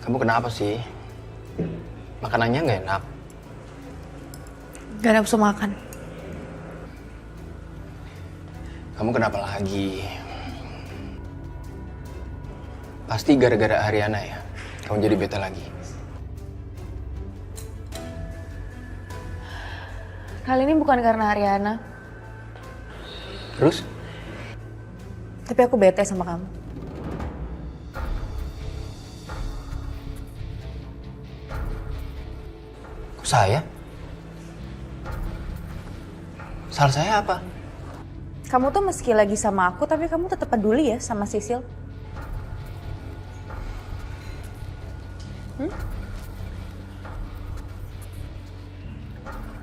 Kamu kenapa sih? Makanannya nggak enak? Gak nafsu makan. Kamu kenapa lagi? Pasti gara-gara Ariana ya? Kamu jadi bete lagi? Kali ini bukan karena Ariana, Terus? tapi aku bete sama kamu. Kok saya? Salah saya apa? Kamu tuh meski lagi sama aku, tapi kamu tetap peduli ya sama Sisil.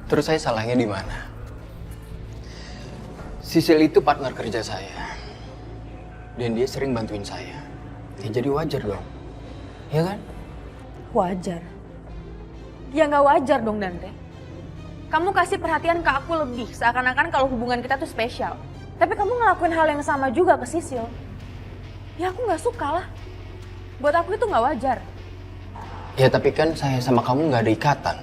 Terus saya salahnya di mana? Sisil itu partner kerja saya. Dan dia sering bantuin saya. Ya jadi wajar dong. Ya kan? Wajar. Ya nggak wajar dong, Dante. Kamu kasih perhatian ke aku lebih, seakan-akan kalau hubungan kita tuh spesial. Tapi kamu ngelakuin hal yang sama juga ke Sisil. Ya aku nggak suka lah. Buat aku itu nggak wajar. Ya tapi kan saya sama kamu nggak ada ikatan.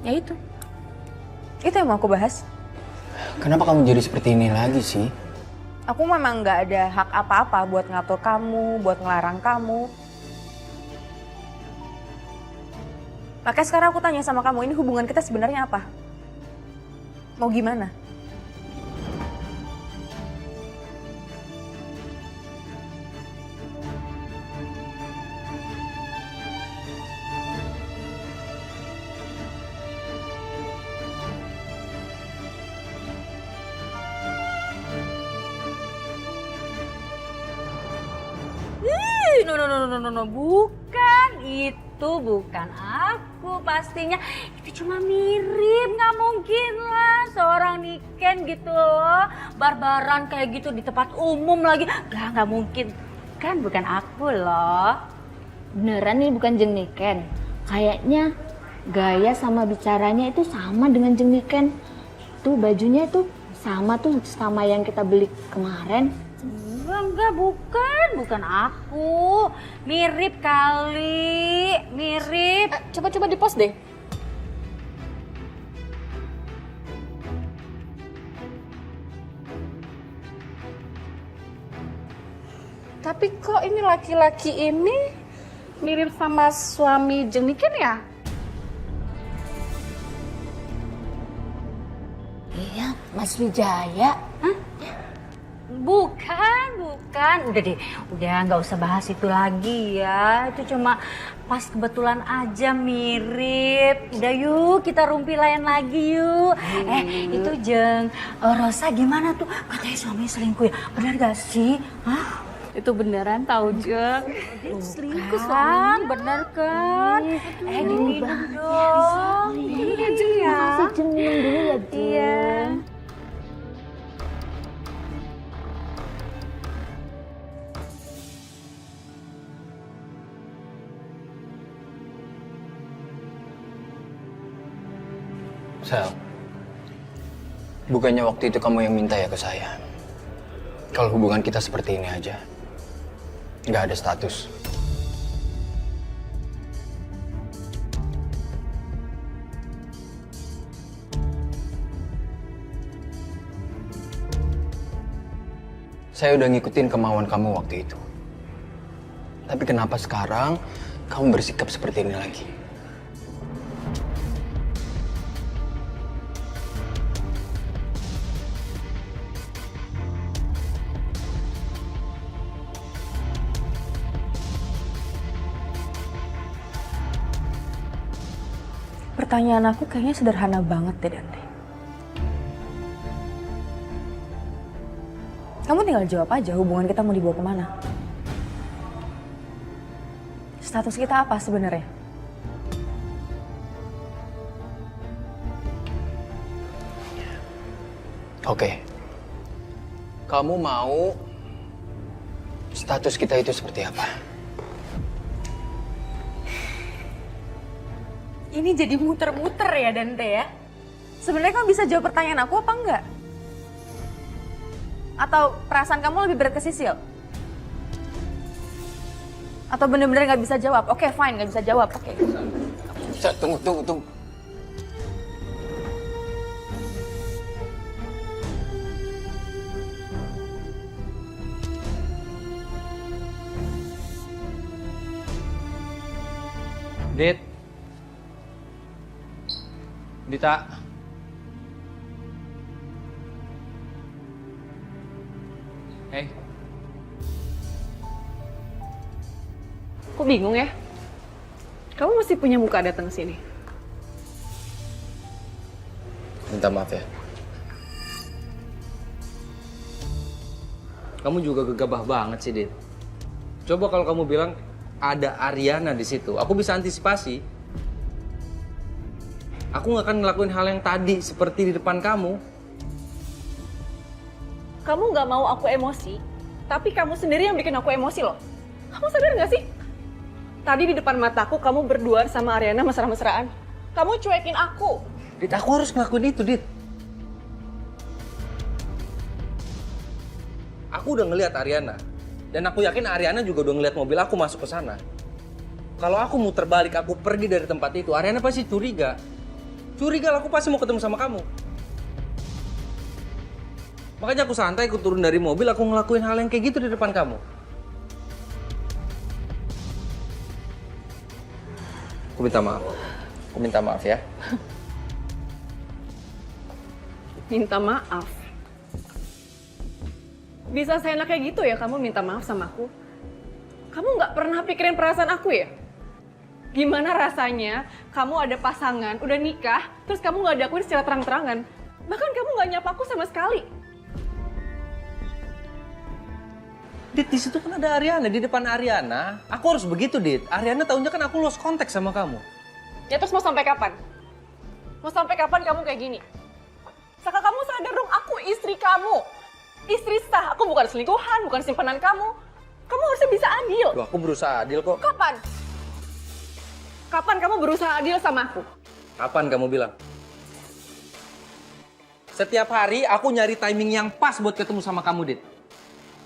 Ya itu. Itu yang mau aku bahas. Kenapa kamu jadi seperti ini lagi sih? Aku memang nggak ada hak apa-apa buat ngatur kamu, buat ngelarang kamu. Makanya sekarang aku tanya sama kamu, ini hubungan kita sebenarnya apa? Mau gimana? No, bukan. Itu bukan aku pastinya. Itu cuma mirip, nggak mungkin lah seorang Niken gitu loh. Barbaran kayak gitu di tempat umum lagi. Nggak mungkin. Kan bukan aku loh. Beneran nih bukan Jeng Niken. Kayaknya gaya sama bicaranya itu sama dengan Jeng Niken. Tuh bajunya tuh sama yang kita beli kemarin. Enggak, bukan aku. Mirip kali, mirip. Coba di post deh. Tapi kok ini laki-laki ini mirip sama suami Jeng Niken ya? Iya, Mas Wijaya. Hah? Bukan. Udah deh, udah nggak usah bahas itu lagi ya. Itu cuma pas kebetulan aja mirip. Udah yuk, kita rumpi lain lagi yuk. Itu Jeng, Rosa gimana tuh? Katanya suaminya selingkuh ya? Benar gak sih? Hah? Itu beneran tahu Jeng. Selingkuh kan? Bener kan? Diminum dong. Iya Jeng ya. Masih Jeng minum dulu ya Jeng. Iya. Sel, bukannya waktu itu kamu yang minta ya ke saya? Kalau hubungan kita seperti ini aja, nggak ada status. Saya udah ngikutin kemauan kamu waktu itu. Tapi kenapa sekarang kamu bersikap seperti ini lagi? Pertanyaan aku kayaknya sederhana banget deh, Dante. Kamu tinggal jawab aja hubungan kita mau dibawa kemana. Status kita apa sebenarnya? Oke. Kamu mau status kita itu seperti apa. Ini jadi muter-muter ya Dante ya? Sebenarnya kamu bisa jawab pertanyaan aku apa enggak? Atau perasaan kamu lebih berat ke Sisil? Atau bener-bener nggak bisa jawab? Oke, fine, nggak bisa jawab. Oke. Tunggu. Dita. Hey. Kok bingung ya? Kamu masih punya muka datang ke sini. Minta maaf ya. Kamu juga gegabah banget sih, Dit. Coba kalau kamu bilang ada Ariana di situ, aku bisa antisipasi. Aku nggak akan ngelakuin hal yang tadi seperti di depan kamu. Kamu nggak mau aku emosi, tapi kamu sendiri yang bikin aku emosi loh. Kamu sadar nggak sih? Tadi di depan mataku kamu berdua sama Ariana mesra-mesraan. Kamu cuekin aku. Dit, aku harus ngelakuin itu, Dit. Aku udah ngelihat Ariana. Dan aku yakin Ariana juga udah ngelihat mobil aku masuk ke sana. Kalau aku muter balik, aku pergi dari tempat itu, Ariana pasti curiga. Curiga lah, aku pasti mau ketemu sama kamu. Makanya aku santai, aku turun dari mobil, aku ngelakuin hal yang kayak gitu di depan kamu. Aku minta maaf. Aku minta maaf ya. Minta maaf. Bisa seenaknya gitu ya kamu minta maaf sama aku? Kamu nggak pernah pikirin perasaan aku ya? Gimana rasanya kamu ada pasangan, udah nikah, terus kamu nggak diakuin secara terang-terangan? Bahkan kamu nggak nyapa aku sama sekali. Dit, di situ kan ada Ariana, di depan Ariana. Aku harus begitu, Dit. Ariana tahunya kan aku lost contact sama kamu. Ya terus mau sampai kapan? Mau sampai kapan kamu kayak gini? Saka kamu sadar dong, aku istri kamu. Istri sah, aku bukan selingkuhan, bukan simpanan kamu. Kamu harusnya bisa adil. Loh, aku berusaha adil kok. Kapan? Kapan kamu berusaha adil sama aku? Kapan kamu bilang? Setiap hari aku nyari timing yang pas buat ketemu sama kamu, Dit.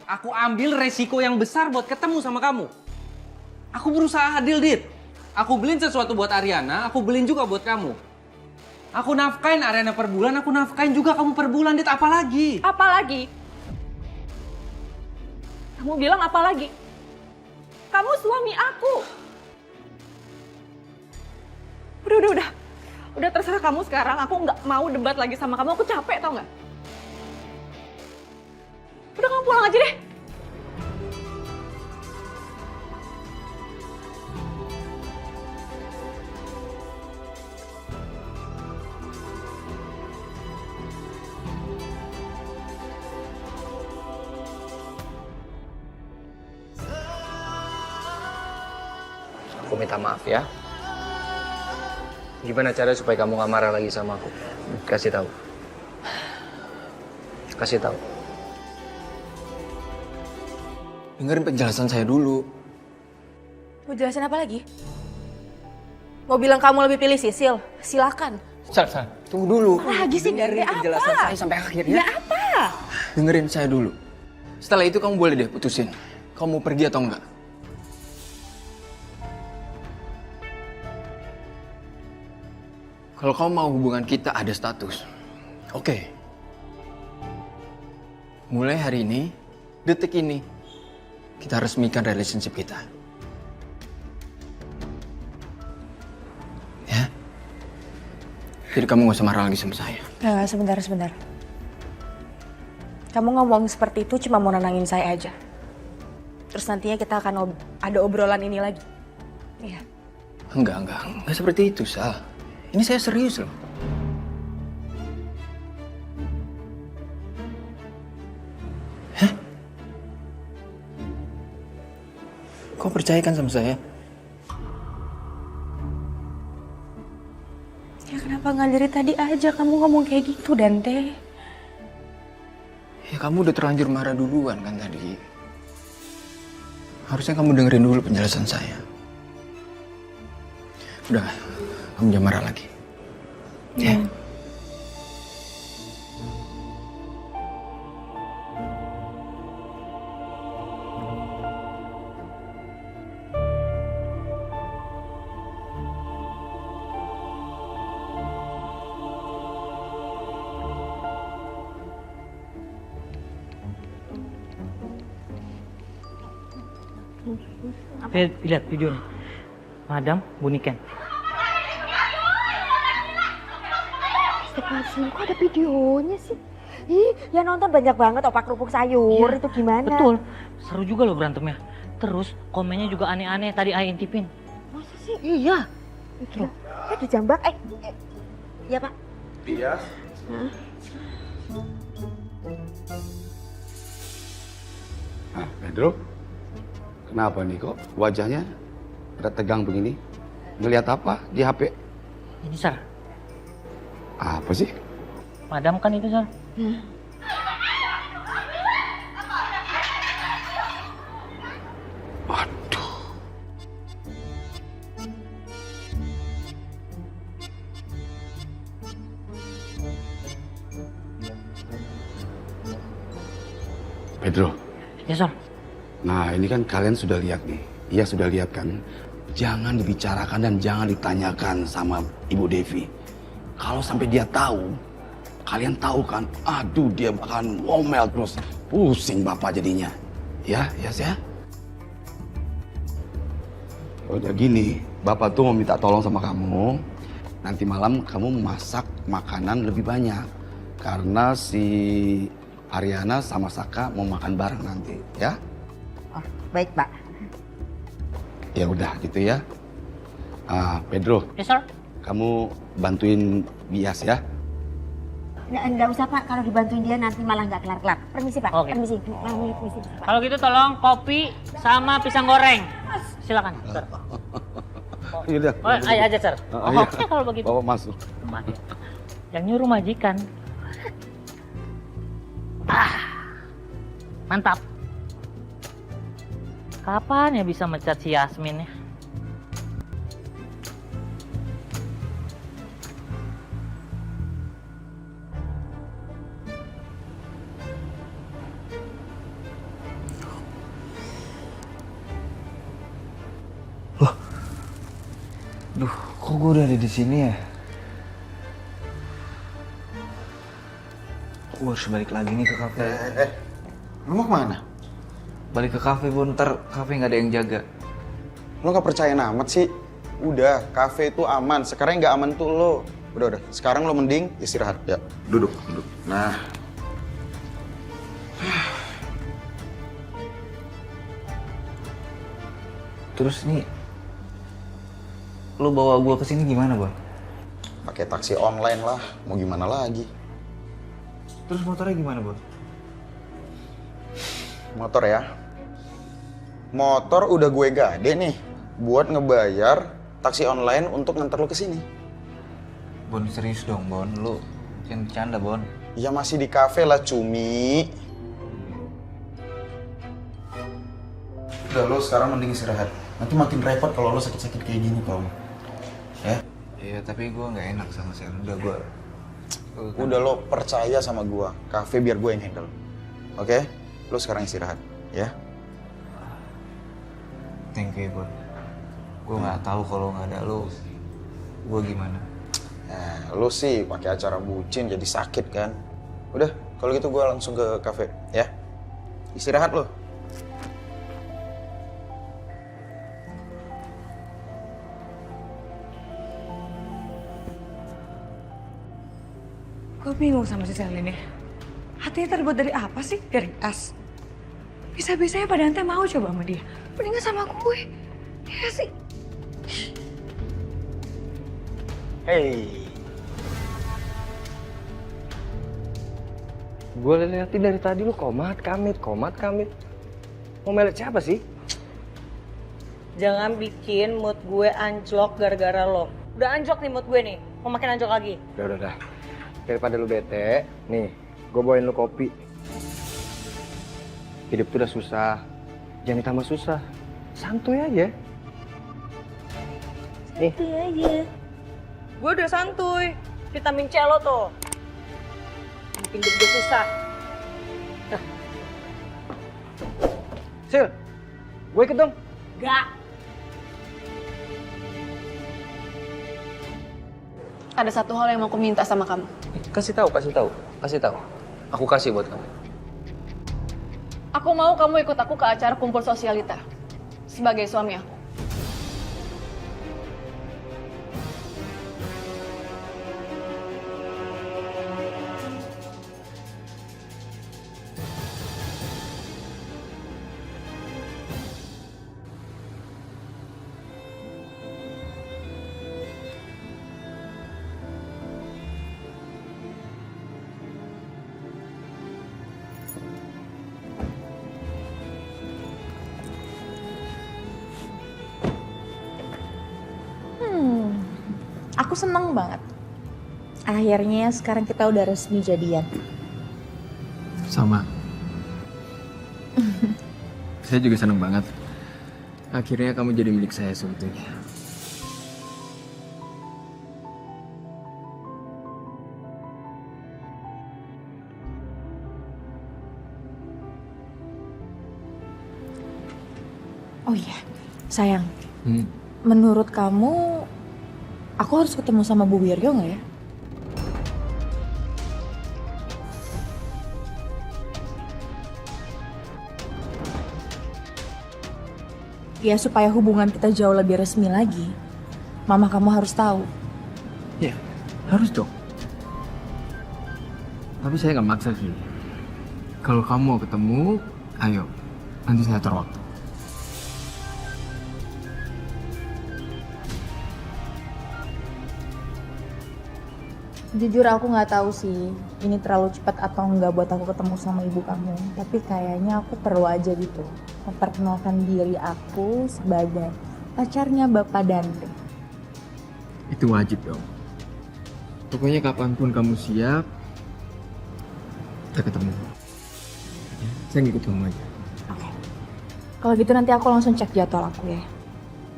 Aku ambil resiko yang besar buat ketemu sama kamu. Aku berusaha adil, Dit. Aku beliin sesuatu buat Ariana, aku beliin juga buat kamu. Aku nafkain Ariana per bulan, aku nafkain juga kamu per bulan, Dit. Apalagi? Apalagi? Kamu bilang apa lagi? Kamu suami aku. Udah. Udah terserah kamu sekarang, aku nggak mau debat lagi sama kamu, aku capek tau nggak? Udah kamu pulang aja deh. Aku minta maaf ya. Gimana caranya supaya kamu gak marah lagi sama aku? Kasih tahu. Kasih tahu. Dengerin penjelasan saya dulu. Mau jelasin apa lagi? Mau bilang kamu lebih pilih Sisil? Silakan. Sal, tunggu dulu. Lagi sih Dante, Dengerin penjelasan apa? saya sampai akhirnya. Ya apa? Dengerin saya dulu. Setelah itu kamu boleh deh putusin. Kamu mau pergi atau enggak? Kalau kamu mau hubungan kita ada status, oke. Mulai hari ini, detik ini, kita resmikan relationship kita. Ya? Jadi kamu gak usah marah lagi sama saya. Nah, sebentar. Kamu ngomong seperti itu cuma mau nenangin saya aja. Terus nantinya kita akan ada obrolan ini lagi. Iya. Enggak seperti itu, Sal. Ini saya serius loh. Hah? Kau percaya kan sama saya? Ya kenapa nggak dari tadi aja kamu ngomong kayak gitu, Dante? Ya kamu udah terlanjur marah duluan kan tadi. Harusnya kamu dengerin dulu penjelasan saya. Udah, kamu jangan marah lagi. Ya. Lihat video nih. Madam Buniken. Astagfirullahaladzim, kok ada videonya sih? Ih, ya nonton banyak banget opak kerupuk sayur, itu gimana? Betul. Seru juga loh berantemnya. Terus komennya juga aneh-aneh tadi Ai intipin. Masa sih? Iya. Gila, dijambak, iya Pak. Iya. Nah, Pedro, kenapa nih kok wajahnya pada tegang begini? Ngelihat apa di HP? Ini Sar. Apa sih? Madam kan itu Sar. Aduh. Pedro, Ya Sar. nah ini kan kalian sudah lihat nih. Iya sudah lihat kan? Jangan dibicarakan dan jangan ditanyakan sama Ibu Devi. Kalau sampai dia tahu, kalian tahu kan? Aduh, dia bakalan ngomel terus. Pusing Bapak jadinya. Ya, ya. Udah gini, Bapak tuh mau minta tolong sama kamu. Nanti malam kamu masak makanan lebih banyak. Karena si Ariana sama Saka mau makan bareng nanti, ya? Oh, baik Pak. Ya udah gitu ya. Pedro, Ya Sar. kamu bantuin Bias ya. Nggak usah Pak, kalau dibantuin dia nanti malah nggak kelar-kelar. Permisi Pak, Oke. permisi. Permisi Pak. Kalau gitu tolong kopi sama pisang goreng. Silakan. Sar. Yaudah. Oh, ayo aja Sar. iya. Oke kalau begitu. Bawa masuk. Yang nyuruh majikan. Mantap. Kapan ya bisa mecat si Yasmin ya? Duh, kok gue udah ada di sini ya? Gue harus balik lagi nih ke kafe. Lu mau kemana? Balik ke kafe, Bu. Ntar kafe nggak ada yang jaga. Lu gak percaya amat sih? Udah, kafe itu aman. Sekarang yang gak aman tuh lo. Udah. Sekarang lo mending istirahat. Ya, duduk. Nah. Terus nih, lu bawa gue ke sini gimana, Bang? Pakai taksi online lah. Mau gimana lagi? Terus motornya gimana, Bang? Motor ya. Motor udah gue gade nih. Buat ngebayar taksi online untuk nganter lo ke sini. Bon, serius dong, Bon. Lu jangan bercanda, Bon. Ya masih di kafe lah, Cumi. Udah, lo sekarang mending istirahat. Nanti makin repot kalau lo sakit-sakit kayak gini, Tom. Ya? Iya, tapi gue nggak enak sama Sel. Udah, gue... Udah, lo percaya sama gue. Kafe biar gue yang handle. Oke? Lo sekarang istirahat, ya? Thank you, Bon. Gue nggak tahu kalau nggak ada lo, gue gimana. Nah, lo sih pakai acara bucin jadi sakit kan? Udah, kalau gitu gue langsung ke kafe, ya? Istirahat lo. Gue bingung sama si Sel ini. Hatinya terbuat dari apa sih? Dari es. Bisa-bisanya Pak Dante mau coba sama dia. Mendingan sama gue. Ya sih. Hey. Gue liatin dari tadi lu komat kamit. Mau melet siapa sih? Jangan bikin mood gue anjlok gara-gara lo. Udah anjlok nih mood gue nih. Mau makin anjlok lagi. Udah. Daripada lu bete, nih gue bawain lu kopi. Hidup tuh udah susah. Jangan ditambah susah. Santuy aja. Itu aja. Gue udah santuy. Vitamin C lo tuh. Bikin hidup gue susah. Sil, gue ikut dong. Gak. Ada satu hal yang mau aku minta sama kamu. Kasih tahu. Aku kasih buat kamu. Aku mau kamu ikut aku ke acara kumpul sosialita. Sebagai suami aku. Aku seneng banget. Akhirnya sekarang kita udah resmi jadian. Sama. Saya juga seneng banget. Akhirnya kamu jadi milik saya sebetulnya. Oh iya, sayang. Menurut kamu, aku harus ketemu sama Bu Wiryo nggak ya? Ya supaya hubungan kita jauh lebih resmi lagi. Mama kamu harus tahu. Ya, harus dong. Tapi saya nggak maksa sih. Kalau kamu mau ketemu, ayo. Nanti saya atur waktu. Jujur aku nggak tahu sih ini terlalu cepat atau nggak buat aku ketemu sama ibu kamu. Tapi kayaknya aku perlu aja gitu memperkenalkan diri aku sebagai pacarnya Bapak Dante. Itu wajib dong. Pokoknya kapanpun kamu siap, kita ketemu. Saya ngikut kamu aja. Oke. Kalau gitu nanti aku langsung cek jadwal aku ya.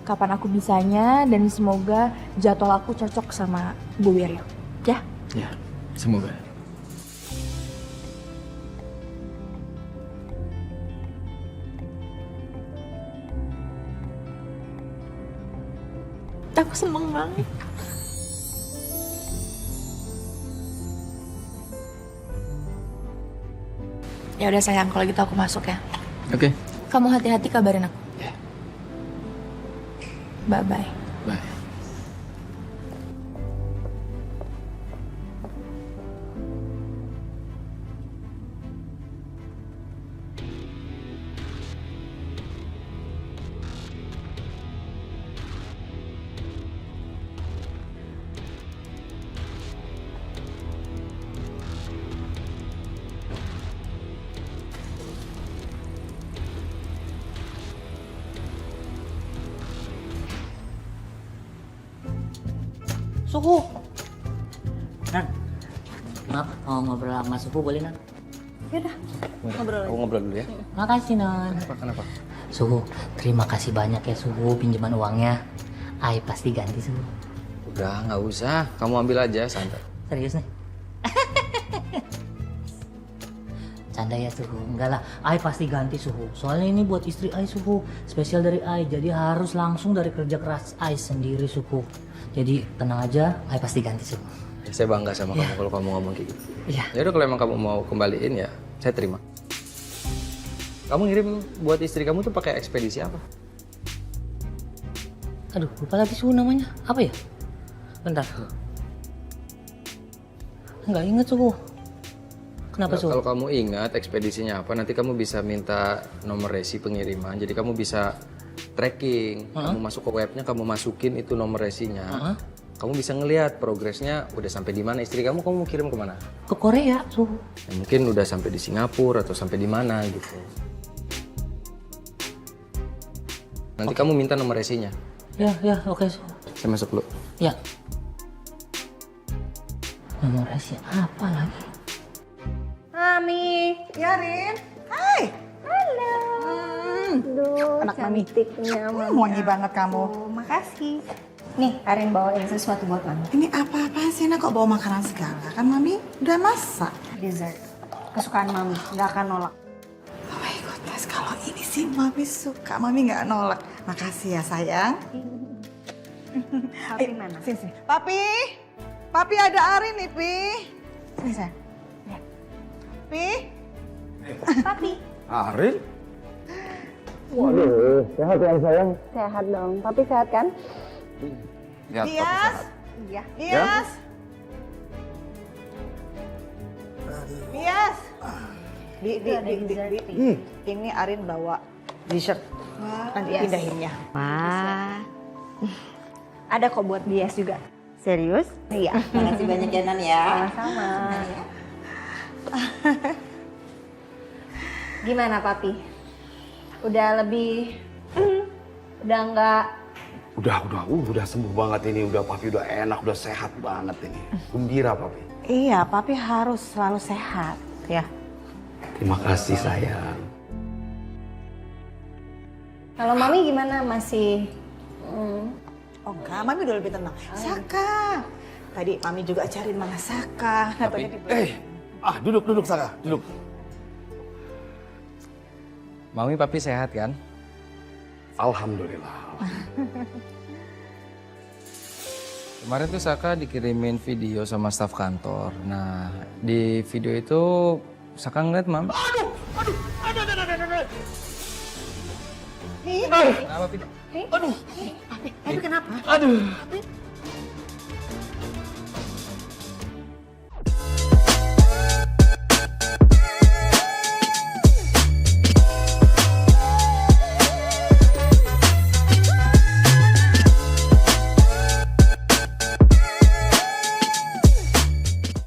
Kapan aku bisanya dan semoga jadwal aku cocok sama Bu Wiryo. Ya? Ya, semoga. Aku seneng banget. Ya udah sayang, kalau gitu aku masuk ya. Oke. Kamu hati-hati kabarin aku. Ya. Bye-bye. Bye. Suhu. Nan, maaf mau ngobrol sama Suhu boleh Nan? Yaudah, ngobrol Aku ngobrol dulu ya. Makasih Nan. Kenapa? Suhu, terima kasih banyak ya Suhu pinjaman uangnya. Ai pasti ganti Suhu. Udah, nggak usah. Kamu ambil aja, santai. Serius nih? Canda ya Suhu, enggak lah. Ai pasti ganti Suhu. Soalnya ini buat istri Ai Suhu, spesial dari Ai. Jadi harus langsung dari kerja keras Ai sendiri Suhu. Jadi tenang aja, Ai pasti ganti Suhu. Ya, saya bangga sama kamu kalau kamu ngomong kayak gitu. Iya. Ya udah kalau emang kamu mau kembaliin ya, saya terima. Kamu ngirim buat istri kamu tuh pakai ekspedisi apa? Aduh, lupa lagi Suhu namanya. Apa ya? Bentar. Nggak inget Suhu. Kenapa Suhu? Kalau kamu ingat ekspedisinya apa, nanti kamu bisa minta nomor resi pengiriman. Jadi kamu bisa tracking. Kamu masuk ke webnya, kamu masukin itu nomor resinya. Kamu bisa ngelihat progresnya udah sampai di mana. Istri kamu mau kirim kemana? Ke Korea Suhu. Ya, mungkin udah sampai di Singapura atau sampai di mana gitu. Nanti kamu minta nomor resinya. Ya, oke Suhu. Saya masuk dulu. Ya. Nomor resi apa lagi? Mami, Yarin, hai. Halo. Anak mami. Wangi banget kamu. Makasih. Nih, Arin bawain sesuatu buat mami. Ini apa-apaan sih, Nak? Kok bawa makanan segala? Kan mami udah masak. Dessert. Kesukaan mami, nggak akan nolak. Oh my goodness, kalau ini sih mami suka. Mami nggak nolak. Makasih ya, sayang. Papi mana? Sini. Papi! Papi ada Arin nih, Pi. Sini, sayang. Ya. Pi? Papi. Arin? Waduh, sehat ya sayang. Sehat dong. Papi sehat kan? Ya, tapi Dias? sehat. Iya. Dias? Dias? Ini Arin bawa dessert. Nanti pindahinnya. Wah. Ada kok buat Dias juga. Serius? Iya. Makasih banyak ya, Nan ya. Sama-sama. Gimana, Papi? Udah lebih... udah enggak... Udah sembuh banget ini. Udah papi udah enak, udah sehat banget ini. Gembira papi. Iya, Papi harus selalu sehat, ya. Terima kasih sayang. Kalau Mami gimana? Masih... Oh enggak, Mami udah lebih tenang. Saka! Tadi Mami juga cariin mana Saka. Duduk Saka, duduk. Mami papi sehat kan? Alhamdulillah. Kemarin tuh Saka dikirimin video sama staf kantor. Nah, di video itu Saka ngeliat Mam. Aduh. Kenapa, Pi? Papi, kenapa? Aduh.